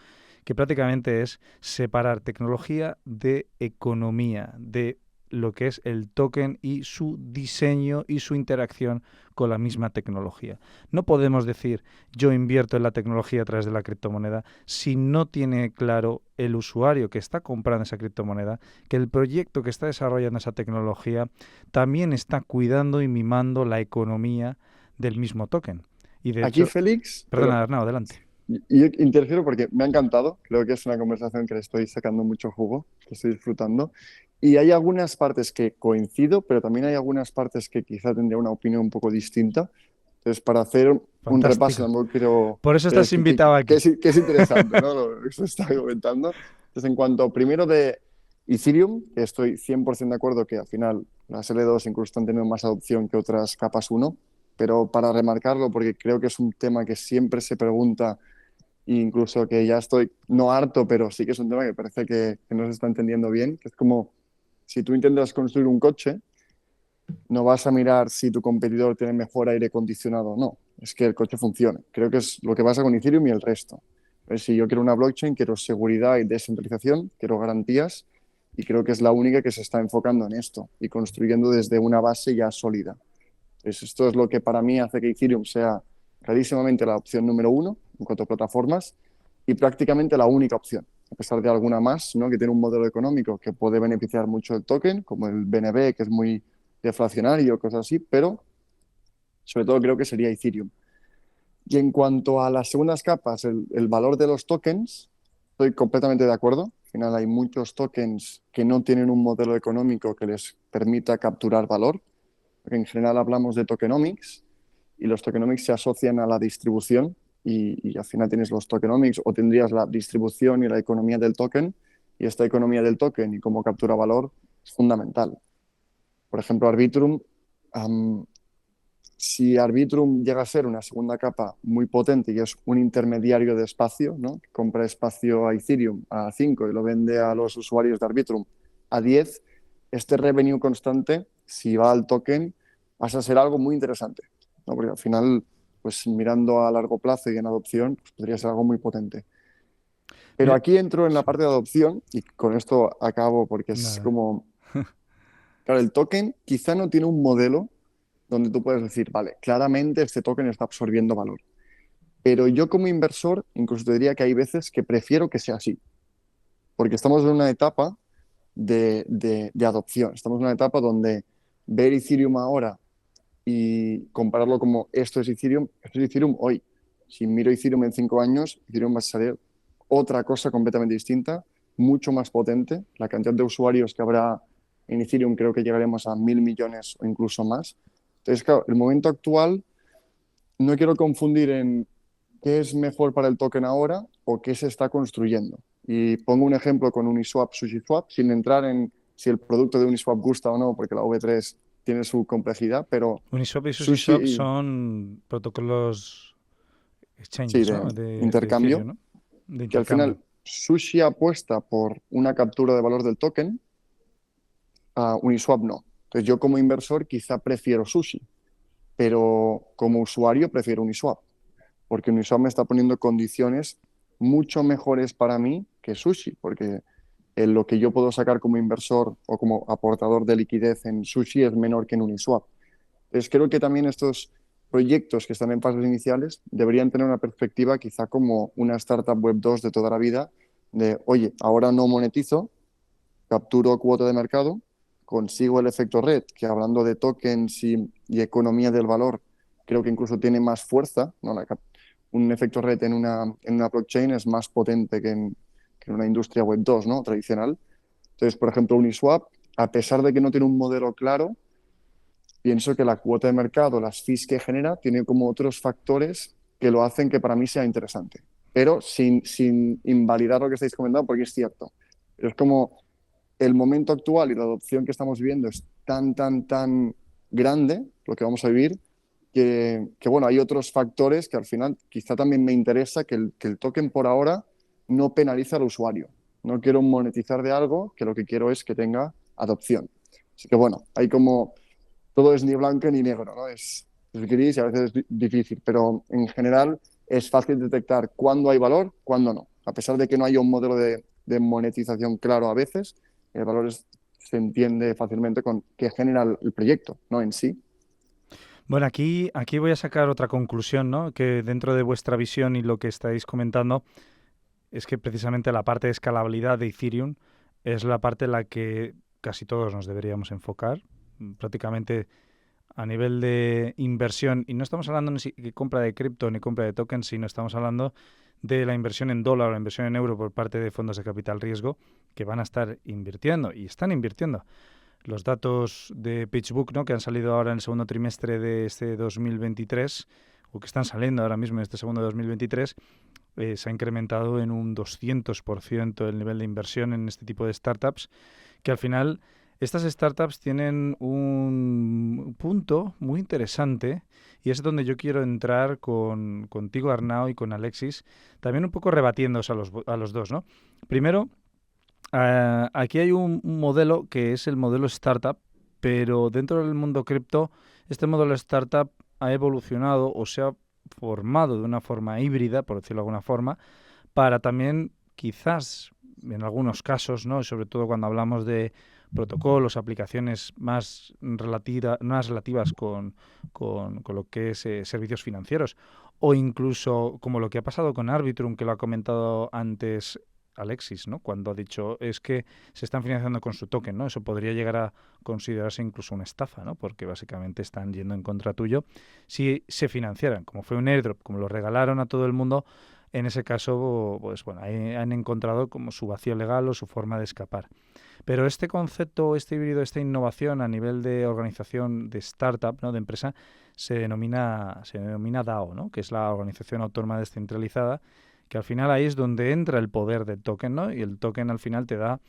que prácticamente es separar tecnología de economía, de lo que es el token y su diseño y su interacción con la misma tecnología. No podemos decir yo invierto en la tecnología a través de la criptomoneda si no tiene claro el usuario que está comprando esa criptomoneda que el proyecto que está desarrollando esa tecnología también está cuidando y mimando la economía del mismo token. Y de Aquí, hecho, Félix, perdona, Arnau, adelante. y yo interfiero porque me ha encantado. Creo que es una conversación que le estoy sacando mucho jugo, que estoy disfrutando. Y hay algunas partes que coincido, pero también hay algunas partes que quizá tendría una opinión un poco distinta. Entonces, para hacer un repaso, Fantástico. tampoco quiero Por eso estás invitado aquí. que es interesante, ¿no? Lo que se está comentando. Entonces, en cuanto primero de Ethereum, que estoy 100% de acuerdo que al final las L2 incluso están teniendo más adopción que otras capas 1, pero para remarcarlo, porque creo que es un tema que siempre se pregunta, incluso que ya estoy no harto, pero sí que es un tema que parece que no se está entendiendo bien, que es como si tú intentas construir un coche, no vas a mirar si tu competidor tiene mejor aire acondicionado o no, es que el coche funcione. Creo que es lo que pasa con Ethereum y el resto. Si yo quiero una blockchain, quiero seguridad y descentralización, quiero garantías, y creo que es la única que se está enfocando en esto y construyendo desde una base ya sólida. Entonces, esto es lo que para mí hace que Ethereum sea clarísimamente la opción número 1 en cuanto a plataformas y prácticamente la única opción, a pesar de alguna más, ¿no? Que tiene un modelo económico que puede beneficiar mucho el token, como el BNB, que es muy deflacionario, cosas así, pero sobre todo creo que sería Ethereum. Y en cuanto a las segundas capas, el valor de los tokens, estoy completamente de acuerdo. Al final hay muchos tokens que no tienen un modelo económico que les permita capturar valor. Porque en general hablamos de tokenomics y los tokenomics se asocian a la distribución y al final tienes los tokenomics o tendrías la distribución y la economía del token y esta economía del token y cómo captura valor es fundamental. Por ejemplo, Arbitrum, si Arbitrum llega a ser una segunda capa muy potente y es un intermediario de espacio, ¿no? Que compra espacio a Ethereum a 5 y lo vende a los usuarios de Arbitrum a 10, este revenue constante, si va al token, pasa a ser algo muy interesante, ¿no? Porque al final, pues mirando a largo plazo y en adopción, pues podría ser algo muy potente. Pero Mira, aquí entro en la sí. parte de adopción y con esto acabo porque es Nada. como... Claro, el token quizá no tiene un modelo donde tú puedes decir, vale, claramente este token está absorbiendo valor. Pero yo como inversor, incluso te diría que hay veces que prefiero que sea así, porque estamos en una etapa de adopción. Estamos en una etapa donde ver Ethereum ahora y compararlo como esto es Ethereum hoy. Si miro Ethereum en 5 años, Ethereum va a ser otra cosa completamente distinta, mucho más potente. La cantidad de usuarios que habrá en Ethereum creo que llegaremos a 1.000 millones o incluso más. Entonces, claro, el momento actual no quiero confundir en qué es mejor para el token ahora o qué se está construyendo. Y pongo un ejemplo con Uniswap, SushiSwap, sin entrar en si el producto de Uniswap gusta o no, porque la V3 tiene su complejidad, pero Uniswap y SushiSwap Sushi, son protocolos sí, exchanges, de ¿no? De intercambio, Ethereum, ¿no? De que al intercambio. final Sushi apuesta por una captura de valor del token, a Uniswap no. Entonces yo como inversor quizá prefiero Sushi, pero como usuario prefiero Uniswap, porque Uniswap me está poniendo condiciones mucho mejores para mí que Sushi, porque lo que yo puedo sacar como inversor o como aportador de liquidez en Sushi es menor que en Uniswap. Entonces creo que también estos proyectos que están en fases iniciales deberían tener una perspectiva quizá como una startup web 2 de toda la vida, de, oye, ahora no monetizo, capturo cuota de mercado, consigo el efecto red, que hablando de tokens y economía del valor, creo que incluso tiene más fuerza, ¿no? Un efecto red en una blockchain es más potente que en una industria web 2, ¿no? Tradicional. Entonces, por ejemplo, Uniswap, a pesar de que no tiene un modelo claro, pienso que la cuota de mercado, las fees que genera, tiene como otros factores que lo hacen que para mí sea interesante. Pero sin invalidar lo que estáis comentando, porque es cierto. Pero es como el momento actual y la adopción que estamos viviendo es tan grande, lo que vamos a vivir, bueno, hay otros factores que al final quizá también me interesa que el token por ahora no penalice al usuario. No quiero monetizar de algo que lo que quiero es que tenga adopción. Así que bueno, hay como todo es ni blanco ni negro, ¿no? Es gris y a veces es difícil, pero en general es fácil detectar cuándo hay valor, cuándo no. A pesar de que no haya un modelo de monetización claro a veces, el valor se entiende fácilmente con qué genera el proyecto, no en sí. Bueno, aquí voy a sacar otra conclusión, ¿no? Que dentro de vuestra visión y lo que estáis comentando es que precisamente la parte de escalabilidad de Ethereum es la parte en la que casi todos nos deberíamos enfocar. Prácticamente a nivel de inversión, y no estamos hablando ni de compra de cripto ni compra de tokens, sino estamos hablando de la inversión en dólar o la inversión en euro por parte de fondos de capital riesgo que van a estar invirtiendo y están invirtiendo. Los datos de PitchBook, ¿no? Que han salido ahora en el segundo trimestre de este 2023, o que están saliendo ahora mismo en este segundo 2023, se ha incrementado en un 200% el nivel de inversión en este tipo de startups, que al final estas startups tienen un punto muy interesante y es donde yo quiero entrar contigo, Arnau, y con Alexis, también un poco rebatiéndose a los dos, ¿no? Primero, aquí hay un modelo que es el modelo startup, pero dentro del mundo cripto, este modelo startup ha evolucionado o se ha formado de una forma híbrida, por decirlo de alguna forma, para también quizás en algunos casos, ¿no? Y sobre todo cuando hablamos de protocolos, aplicaciones más relativas con lo que es servicios financieros, o incluso como lo que ha pasado con Arbitrum, que lo ha comentado antes Alexis, ¿no? Cuando ha dicho es que se están financiando con su token, ¿no? Eso podría llegar a considerarse incluso una estafa, ¿no? Porque básicamente están yendo en contra tuyo. Si se financiaran, como fue un airdrop, como lo regalaron a todo el mundo, en ese caso, pues bueno, ahí han encontrado como su vacío legal o su forma de escapar. Pero este concepto, este híbrido, esta innovación a nivel de organización de startup, ¿no? De empresa, se denomina DAO, ¿no? Que es la organización autónoma descentralizada, que al final ahí es donde entra el poder del token, ¿no? Y el token al final te da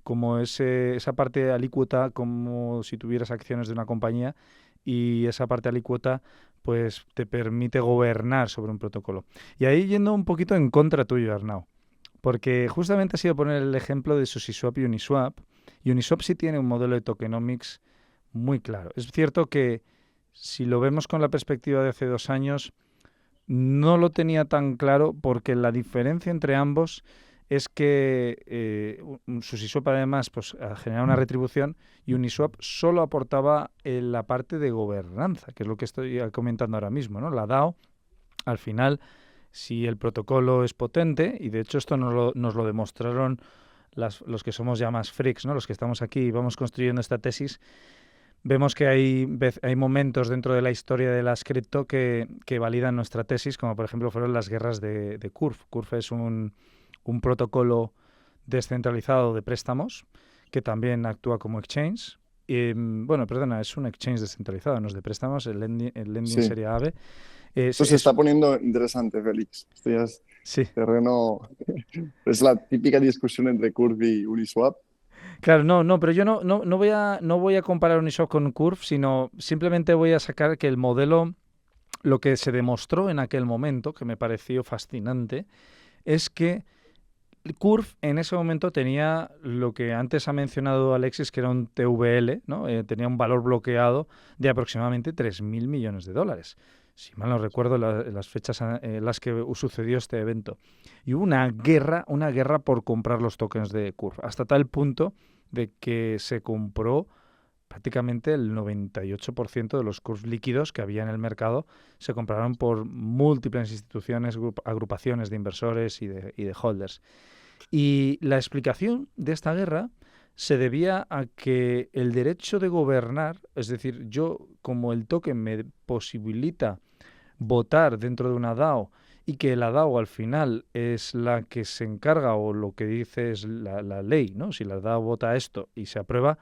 como esa parte alícuota, como si tuvieras acciones de una compañía, y esa parte alícuota pues te permite gobernar sobre un protocolo. Y ahí yendo un poquito en contra tuyo, Arnau, porque justamente ha sido poner el ejemplo de SushiSwap y Uniswap. Y Uniswap sí tiene un modelo de tokenomics muy claro. Es cierto que si lo vemos con la perspectiva de hace 2 años, no lo tenía tan claro porque la diferencia entre ambos es que SushiSwap además pues, genera una retribución y Uniswap solo aportaba la parte de gobernanza, que es lo que estoy comentando ahora mismo, ¿no? La DAO, al final, si el protocolo es potente, y de hecho esto nos lo demostraron los que somos ya más freaks, ¿no? Los que estamos aquí y vamos construyendo esta tesis, vemos que hay momentos dentro de la historia de las cripto que validan nuestra tesis, como por ejemplo fueron las guerras de Curve. Curve es un protocolo descentralizado de préstamos que también actúa como exchange. Bueno, perdona, es un exchange descentralizado, no es de préstamos, el lending Sí. sería AVE. Esto se está poniendo interesante, Félix. Esto ya es Sí, terreno. Es la típica discusión entre Curve y Uniswap. Claro, no, pero yo no voy a comparar Uniswap con Curve, sino simplemente voy a sacar que el modelo, lo que se demostró en aquel momento, que me pareció fascinante, es que Curve en ese momento tenía lo que antes ha mencionado Alexis, que era un TVL, ¿no? Tenía un valor bloqueado de aproximadamente 3.000 millones de dólares. Si mal no recuerdo las fechas en las que sucedió este evento. Y hubo una guerra por comprar los tokens de Curve, hasta tal punto de que se compró prácticamente el 98% de los Curve líquidos que había en el mercado, se compraron por múltiples instituciones, agrupaciones de inversores y de holders. Y la explicación de esta guerra se debía a que el derecho de gobernar, es decir, yo como el token me posibilita votar dentro de una DAO y que la DAO al final es la que se encarga o lo que dice es la ley, ¿no? Si la DAO vota esto y se aprueba,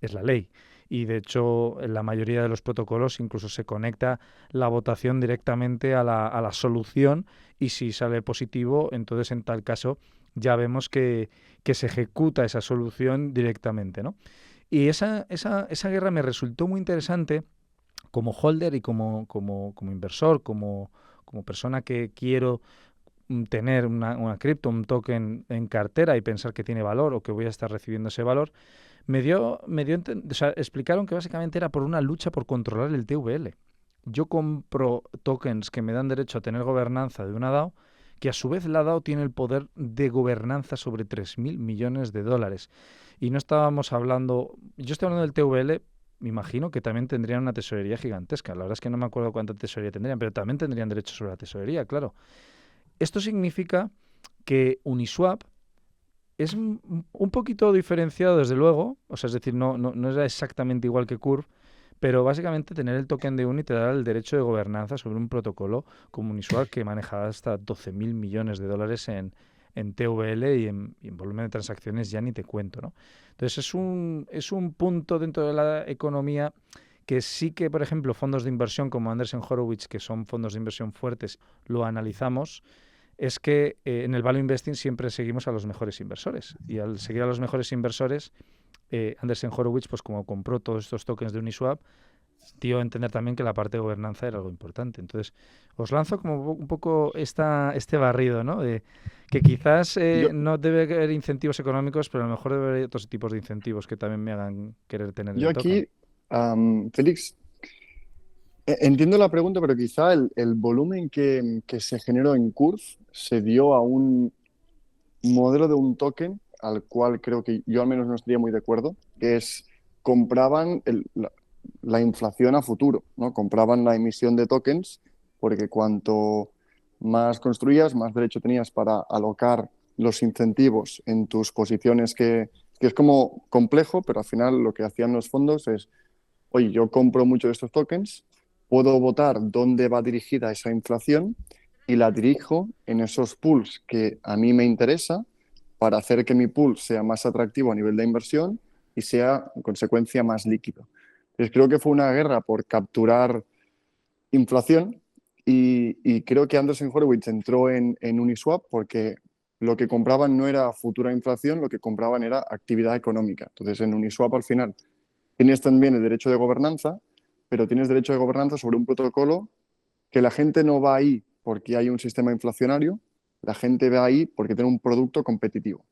es la ley. Y de hecho, en la mayoría de los protocolos incluso se conecta la votación directamente a la solución y si sale positivo, entonces en tal caso ya vemos que se ejecuta esa solución directamente, ¿no? Y esa guerra me resultó muy interesante como holder y como inversor, como persona que quiero tener una cripto, un token en cartera y pensar que tiene valor o que voy a estar recibiendo ese valor, o sea, explicaron que básicamente era por una lucha por controlar el TVL. Yo compro tokens que me dan derecho a tener gobernanza de una DAO, que a su vez la DAO tiene el poder de gobernanza sobre 3.000 millones de dólares. Y no estábamos hablando, yo estoy hablando del TVL, me imagino que también tendrían una tesorería gigantesca. La verdad es que no me acuerdo cuánta tesorería tendrían, pero también tendrían derecho sobre la tesorería, claro. Esto significa que Uniswap es un poquito diferenciado, desde luego, o sea, es decir, no era exactamente igual que Curve, pero básicamente tener el token de Uni te da el derecho de gobernanza sobre un protocolo como Uniswap que maneja hasta 12.000 millones de dólares en TVL y en volumen de transacciones ya ni te cuento, ¿no? Entonces es un punto dentro de la economía que sí que, por ejemplo, fondos de inversión como Andreessen Horowitz, que son fondos de inversión fuertes, lo analizamos, es que en el value investing siempre seguimos a los mejores inversores. Y al seguir a los mejores inversores, Andreessen Horowitz, pues como compró todos estos tokens de Uniswap, dio a entender también que la parte de gobernanza era algo importante. Entonces, os lanzo como un poco este barrido, ¿no? De que quizás Yo, no debe haber incentivos económicos, pero a lo mejor debe haber otros tipos de incentivos que también me hagan querer tener yo el token. aquí, Félix, entiendo la pregunta, pero quizá el volumen que se generó en Curve se dio a un modelo de un token al cual creo que yo al menos no estaría muy de acuerdo, que es compraban la inflación a futuro, ¿no? Compraban la emisión de tokens porque cuanto más construías, más derecho tenías para alocar los incentivos en tus posiciones que es como complejo, pero al final lo que hacían los fondos es, oye, yo compro mucho de estos tokens, puedo votar dónde va dirigida esa inflación y la dirijo en esos pools que a mí me interesa para hacer que mi pool sea más atractivo a nivel de inversión y sea, en consecuencia, más líquido. Entonces, creo que fue una guerra por capturar inflación y creo que Andreessen Horowitz entró en Uniswap porque lo que compraban no era futura inflación, lo que compraban era actividad económica. Entonces, en Uniswap al final tienes también el derecho de gobernanza, pero tienes derecho de gobernanza sobre un protocolo que la gente no va ahí porque hay un sistema inflacionario, la gente va ahí porque tiene un producto competitivo.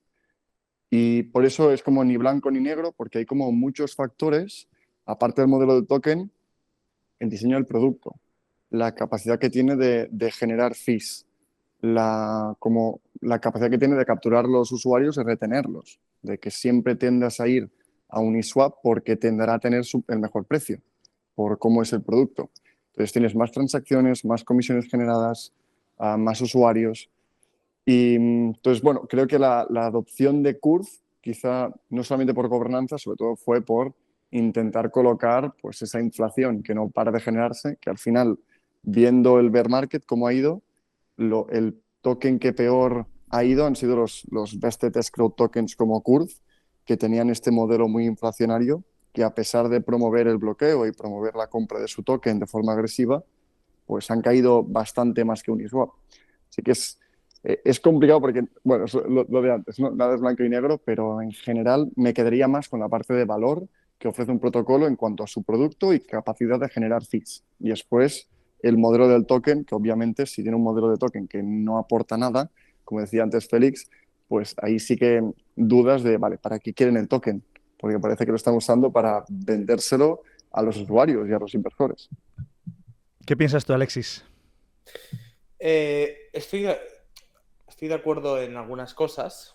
Y por eso es como ni blanco ni negro, porque hay como muchos factores, aparte del modelo de token, el diseño del producto, la capacidad que tiene de generar fees, como la capacidad que tiene de capturar los usuarios y retenerlos, de que siempre tendas a ir a Uniswap porque tenderá a tener el mejor precio por cómo es el producto. Entonces tienes más transacciones, más comisiones generadas, más usuarios. Y entonces, bueno, creo que la adopción de Curve, quizá no solamente por gobernanza, sobre todo fue por intentar colocar pues, esa inflación que no para de generarse, que al final, viendo el bear market, cómo ha ido, el token que peor ha ido han sido los vested escrow tokens como Curve, que tenían este modelo muy inflacionario, que a pesar de promover el bloqueo y promover la compra de su token de forma agresiva, pues han caído bastante más que Uniswap. Así que es Es complicado porque, bueno, es lo de antes, ¿no? Nada es blanco y negro, pero en general me quedaría más con la parte de valor que ofrece un protocolo en cuanto a su producto y capacidad de generar fees. Y después el modelo del token, que obviamente si tiene un modelo de token que no aporta nada, como decía antes Félix, pues ahí sí que dudas de, vale, ¿para qué quieren el token? Porque parece que lo están usando para vendérselo a los usuarios y a los inversores. ¿Qué piensas tú, Alexis? Estoy de acuerdo en algunas cosas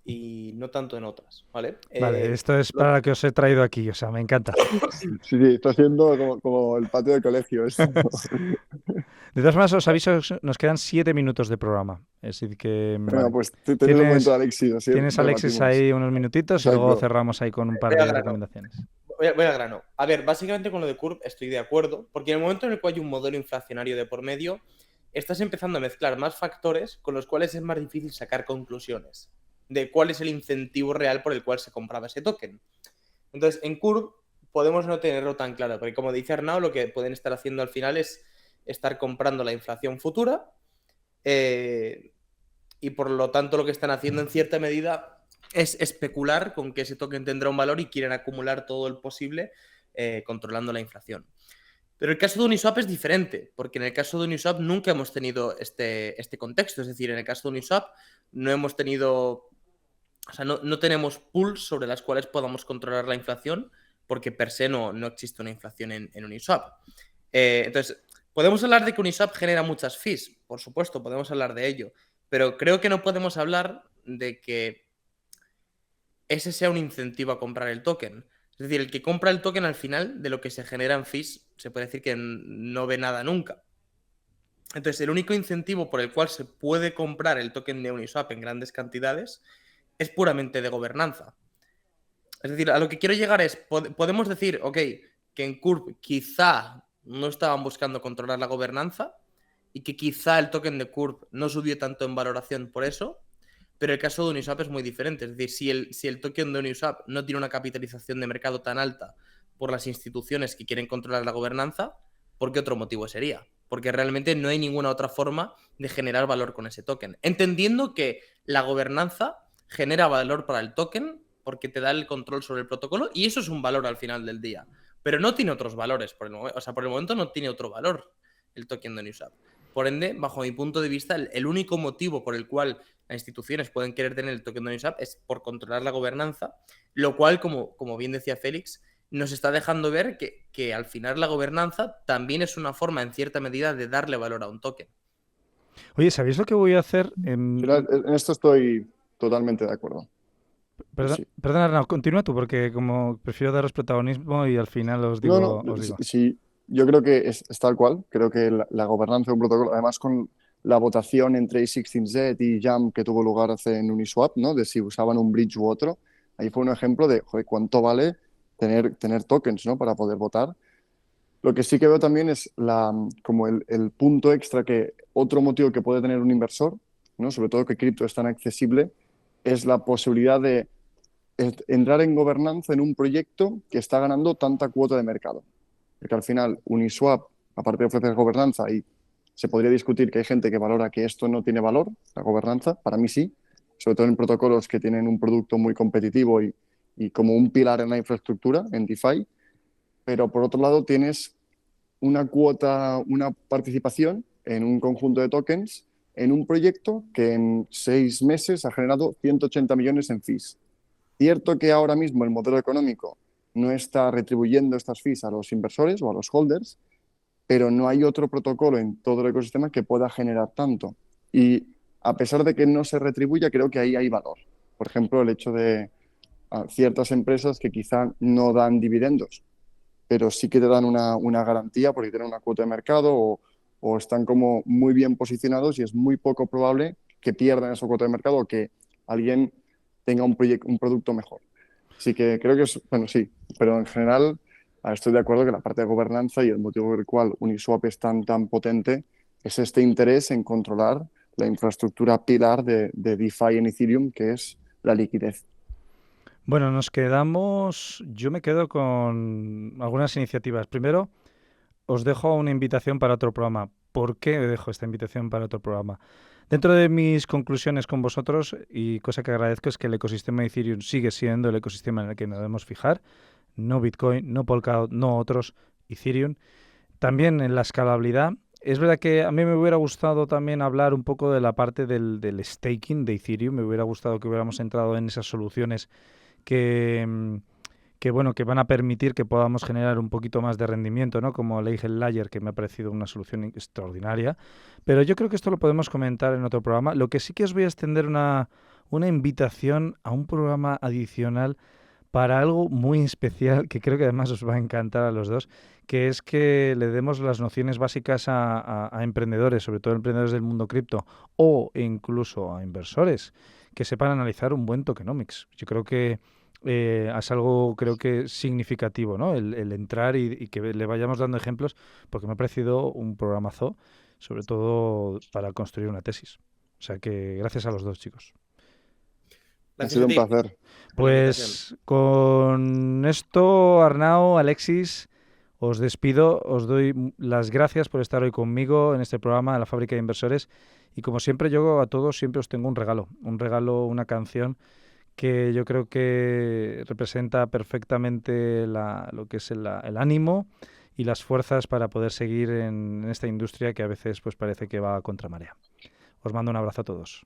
y no tanto en otras, ¿vale? Vale, esto es para lo que os he traído aquí, o sea, me encanta. Sí, sí, está haciendo como el patio del colegio esto. De todas formas, os aviso, nos quedan 7 minutos de programa. Es decir, que Venga, pues tienes un momento de Alexis, así tienes, Alexis, rebatimos. ahí unos minutitos y luego Exacto. cerramos ahí con un par Voy al de grano. recomendaciones. Voy al grano. A ver, básicamente con lo de Curve estoy de acuerdo, porque en el momento en el cual hay un modelo inflacionario de por medio, estás empezando a mezclar más factores con los cuales es más difícil sacar conclusiones de cuál es el incentivo real por el cual se compraba ese token. Entonces, en Curve podemos no tenerlo tan claro, porque como dice Arnau, lo que pueden estar haciendo al final es estar comprando la inflación futura y por lo tanto lo que están haciendo en cierta medida es especular con que ese token tendrá un valor y quieren acumular todo el posible controlando la inflación. Pero el caso de Uniswap es diferente, porque en el caso de Uniswap nunca hemos tenido este contexto. Es decir, en el caso de Uniswap no hemos tenido, o sea, no tenemos pools sobre las cuales podamos controlar la inflación, porque per se no existe una inflación en Uniswap. Entonces, podemos hablar de que Uniswap genera muchas fees, por supuesto, podemos hablar de ello, pero creo que no podemos hablar de que ese sea un incentivo a comprar el token. Es decir, el que compra el token al final de lo que se genera en fees, se puede decir que no ve nada nunca. Entonces, el único incentivo por el cual se puede comprar el token de Uniswap en grandes cantidades es puramente de gobernanza. Es decir, a lo que quiero llegar es, podemos decir, ok, que en Curve quizá no estaban buscando controlar la gobernanza y que quizá el token de Curve no subió tanto en valoración por eso, pero el caso de Uniswap es muy diferente. Es decir, si el token de Uniswap no tiene una capitalización de mercado tan alta por las instituciones que quieren controlar la gobernanza, ¿por qué otro motivo sería? Porque realmente no hay ninguna otra forma de generar valor con ese token. Entendiendo que la gobernanza genera valor para el token porque te da el control sobre el protocolo y eso es un valor al final del día. Pero no tiene otros valores por el momento. O sea, por el momento no tiene otro valor el token de Uniswap. Por ende, bajo mi punto de vista, el único motivo por el cual las instituciones pueden querer tener el token de Uniswap es por controlar la gobernanza, lo cual, como bien decía Félix, nos está dejando ver que al final la gobernanza también es una forma, en cierta medida, de darle valor a un token. Oye, ¿sabéis lo que voy a hacer? En esto estoy totalmente de acuerdo. Sí. Perdona, Arnau, continúa tú, porque como prefiero daros protagonismo y al final os No, digo. no, sí, yo creo que es tal cual. Creo que la gobernanza de un protocolo, además con la votación entre A16Z y Jam que tuvo lugar hace en Uniswap, ¿no? De si usaban un bridge u otro, ahí fue un ejemplo de, joder, cuánto vale tener tokens, ¿no? Para poder votar. Lo que sí que veo también es como el punto extra que otro motivo que puede tener un inversor, ¿no? Sobre todo que cripto es tan accesible, es la posibilidad de entrar en gobernanza en un proyecto que está ganando tanta cuota de mercado. Porque al final Uniswap, aparte de ofrecer gobernanza, y se podría discutir que hay gente que valora que esto no tiene valor, la gobernanza, para mí sí, sobre todo en protocolos que tienen un producto muy competitivo y como un pilar en la infraestructura, en DeFi, pero por otro lado tienes una cuota, una participación en un conjunto de tokens en un proyecto que en 6 meses ha generado 180 millones en fees. Cierto que ahora mismo el modelo económico no está retribuyendo estas fees a los inversores o a los holders, pero no hay otro protocolo en todo el ecosistema que pueda generar tanto. Y a pesar de que no se retribuya, creo que ahí hay valor. Por ejemplo, el hecho de ciertas empresas que quizá no dan dividendos, pero sí que te dan una garantía porque tienen una cuota de mercado o están como muy bien posicionados y es muy poco probable que pierdan esa cuota de mercado o que alguien tenga un producto mejor. Así que creo que es, bueno, sí, pero en general estoy de acuerdo que la parte de gobernanza y el motivo por el cual Uniswap es tan potente es este interés en controlar la infraestructura pilar de DeFi en Ethereum, que es la liquidez. Bueno, yo me quedo con algunas iniciativas. Primero, os dejo una invitación para otro programa. ¿Por qué dejo esta invitación para otro programa? Dentro de mis conclusiones con vosotros, y cosa que agradezco, es que el ecosistema de Ethereum sigue siendo el ecosistema en el que nos debemos fijar. No Bitcoin, no Polkadot, no otros, Ethereum. También en la escalabilidad. Es verdad que a mí me hubiera gustado también hablar un poco de la parte del staking de Ethereum. Me hubiera gustado que hubiéramos entrado en esas soluciones que van a permitir que podamos generar un poquito más de rendimiento, ¿no? Como Ledger Layer, que me ha parecido una solución extraordinaria. Pero yo creo que esto lo podemos comentar en otro programa. Lo que sí que os voy a extender una invitación a un programa adicional para algo muy especial, que creo que además os va a encantar a los dos, que es que le demos las nociones básicas a emprendedores, sobre todo emprendedores del mundo cripto, o incluso a inversores, que sepan analizar un buen tokenomics. Yo creo que es algo, creo que significativo, ¿no? El entrar y que le vayamos dando ejemplos, porque me ha parecido un programazo, sobre todo para construir una tesis. O sea que gracias a los dos, chicos. Ha sido un placer. Pues con esto, Arnau, Alexis, os despido, os doy las gracias por estar hoy conmigo en este programa de la Fábrica de Inversores, y como siempre yo a todos siempre os tengo un regalo, una canción que yo creo que representa perfectamente lo que es el ánimo y las fuerzas para poder seguir en esta industria que a veces pues parece que va a contramarea. Os mando un abrazo a todos.